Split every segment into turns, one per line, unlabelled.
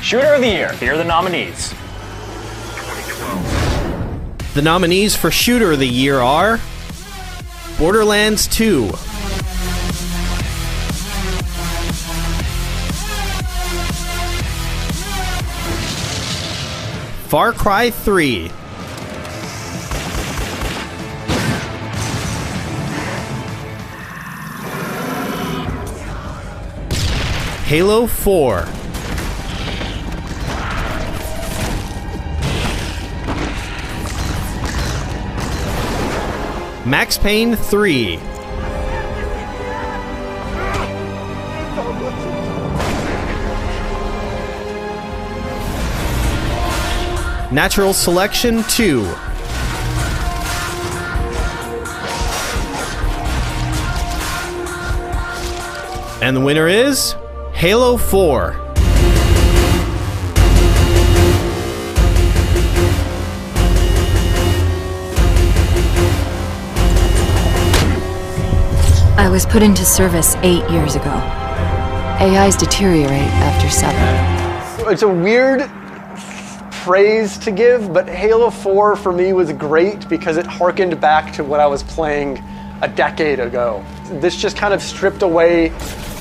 Shooter of the Year. Here are the nominees.
The nominees for Shooter of the Year are Borderlands 2, Far Cry 3, Halo 4, Max Payne 3, Natural Selection 2, and the winner is Halo 4.
I was put into service 8 years ago. AIs deteriorate after 7.
It's a weird phrase to give, but Halo 4 for me was great because it harkened back to what I was playing a decade ago. This just kind of stripped away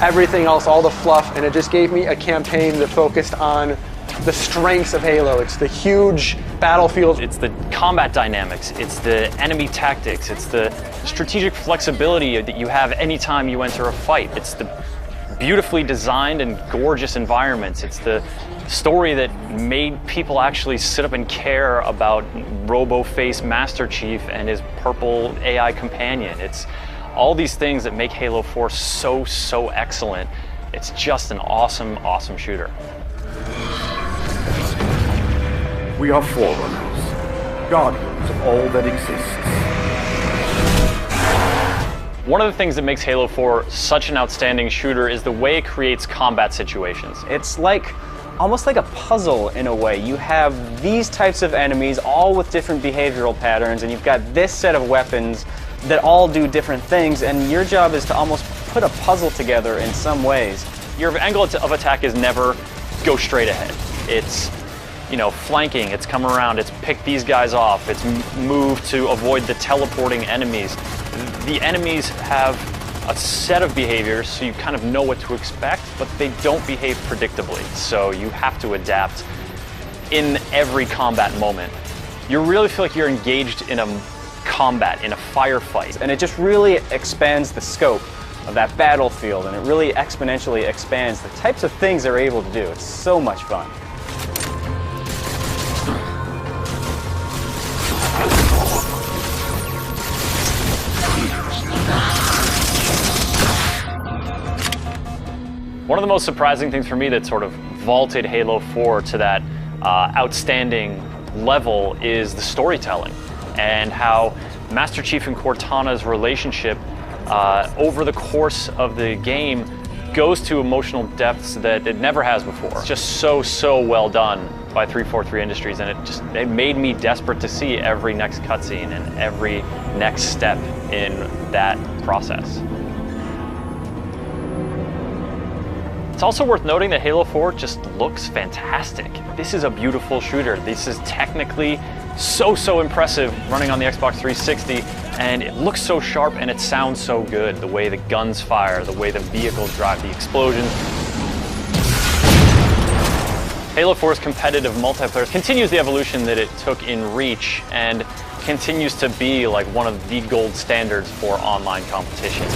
everything else, all the fluff, and it just gave me a campaign that focused on the strengths of Halo. It's the huge battlefield.
It's the combat dynamics, it's the enemy tactics, it's the strategic flexibility that you have anytime you enter a fight. It's the beautifully designed and gorgeous environments. It's the story that made people actually sit up and care about Robo-Face Master Chief and his purple AI companion. It's all these things that make Halo 4 so excellent. It's just an awesome shooter.
We are Forerunners, guardians of all that exists.
One of the things that makes Halo 4 such an outstanding shooter is the way it creates combat situations.
It's almost like a puzzle in a way. You have these types of enemies, all with different behavioral patterns, and you've got this set of weapons that all do different things, and your job is to almost put a puzzle together in some ways.
Your angle of attack is never go straight ahead. It's, flanking, it's come around, it's pick these guys off, it's move to avoid the teleporting enemies. The enemies have a set of behaviors, so you kind of know what to expect, but they don't behave predictably, so you have to adapt in every combat moment. You really feel like you're engaged in a combat, in a firefight.
And it just really expands the scope of that battlefield, and it really exponentially expands the types of things they're able to do. It's so much fun.
One of the most surprising things for me that sort of vaulted Halo 4 to that outstanding level is the storytelling and how Master Chief and Cortana's relationship over the course of the game goes to emotional depths that it never has before. It's just so well done by 343 Industries, and it made me desperate to see every next cutscene and every next step in that process. It's also worth noting that Halo 4 just looks fantastic. This is a beautiful shooter. This is technically so impressive running on the Xbox 360, and it looks so sharp and it sounds so good. The way the guns fire, the way the vehicles drive, the explosions. Halo 4's competitive multiplayer continues the evolution that it took in Reach and continues to be like one of the gold standards for online competition.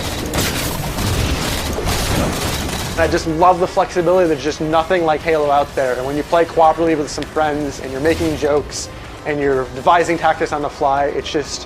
I just love the flexibility. There's just nothing like Halo out there. And when you play cooperatively with some friends and you're making jokes and you're devising tactics on the fly, it's just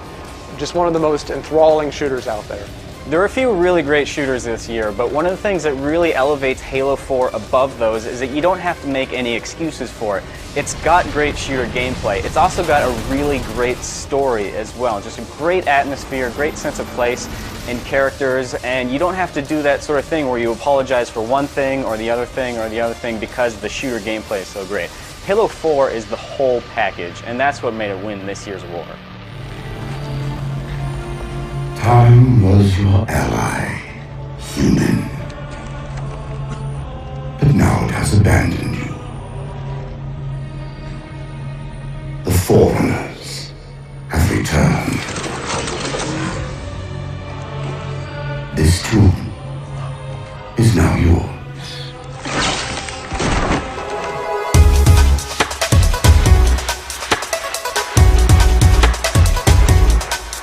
one of the most enthralling shooters out there.
There are a few really great shooters this year, but one of the things that really elevates Halo 4 above those is that you don't have to make any excuses for it. It's got great shooter gameplay. It's also got a really great story as well. Just a great atmosphere, great sense of place and characters, and you don't have to do that sort of thing where you apologize for one thing or the other thing or the other thing because the shooter gameplay is so great. Halo 4 is the whole package, and that's what made it win this year's award.
Time was your ally, human. But now it has abandoned you. is now yours.